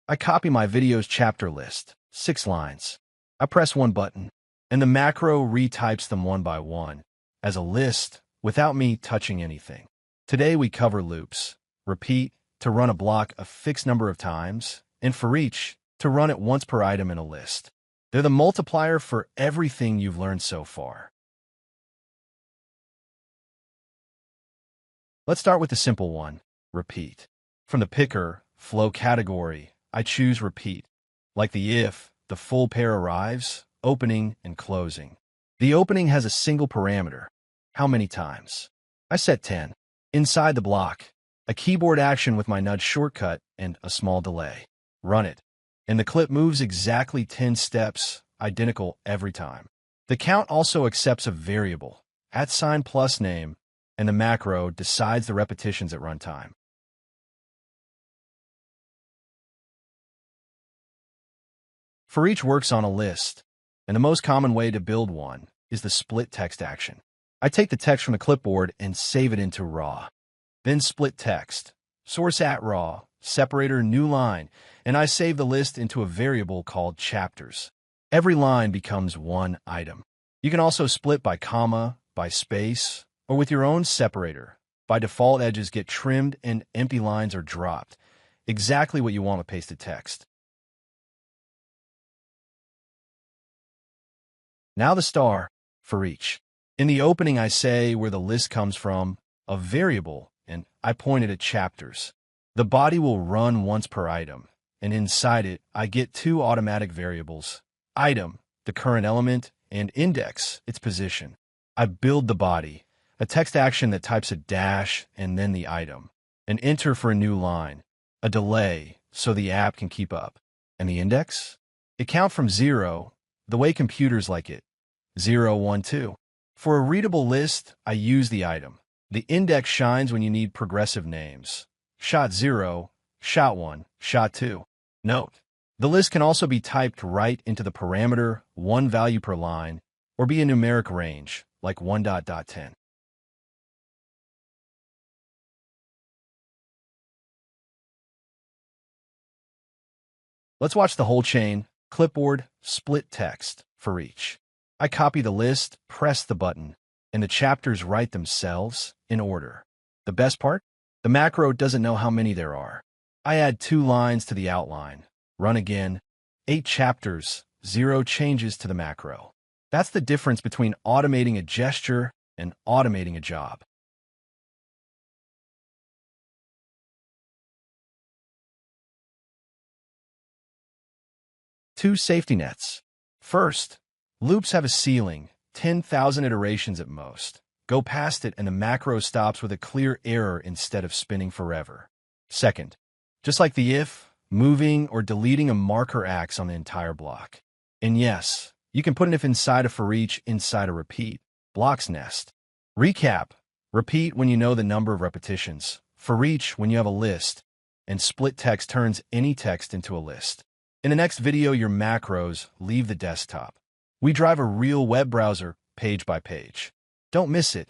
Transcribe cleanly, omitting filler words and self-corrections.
I copy my video's chapter list, 6 lines. I press one button, and the macro retypes them one by one, as a list, without me touching anything. Today we cover loops, repeat, to run a block a fixed number of times, and Foreach, to run it once per item in a list. They're the multiplier for everything you've learned so far. Let's start with the simple one, repeat. From the picker, flow category, I choose repeat. Like the if, the full pair arrives, opening and closing. The opening has a single parameter. How many times? I set 10. Inside the block, a keyboard action with my nudge shortcut and a small delay. Run it. And the clip moves exactly 10 steps, identical every time. The count also accepts a variable, @ plus name, and the macro decides the repetitions at runtime. Foreach works on a list, and the most common way to build one is the split text action. I take the text from the clipboard and save it into raw. Then split text, source at raw, separator new line, and I save the list into a variable called chapters. Every line becomes one item. You can also split by comma, by space, or with your own separator. By default, edges get trimmed and empty lines are dropped. Exactly what you want with pasted text. Now the star, Foreach. In the opening, I say where the list comes from, a variable, and I point it at chapters. The body will run once per item, and inside it, I get 2 automatic variables, item, the current element, and index, its position. I build the body, a text action that types a dash and then the item, an enter for a new line, a delay so the app can keep up, and the index? It counts from 0, the way computers like it, 0, 1, 2. For a readable list, I use the item. The index shines when you need progressive names. Shot 0, shot 1, shot 2. Note, the list can also be typed right into the parameter, 1 value per line, or be a numeric range, like 1.10. Let's watch the whole chain, clipboard, split text, Foreach. I copy the list, press the button, and the chapters write themselves in order. The best part? The macro doesn't know how many there are. I add 2 lines to the outline. Run again. 8 chapters, 0 changes to the macro. That's the difference between automating a gesture and automating a job. Two safety nets. First, loops have a ceiling, 10,000 iterations at most. Go past it and the macro stops with a clear error instead of spinning forever. Second, just like the if, moving or deleting a marker acts on the entire block. And yes, you can put an if inside a Foreach inside a repeat, blocks nest. Recap, repeat when you know the number of repetitions, Foreach when you have a list, and split text turns any text into a list. In the next video, your macros leave the desktop. We drive a real web browser page by page. Don't miss it.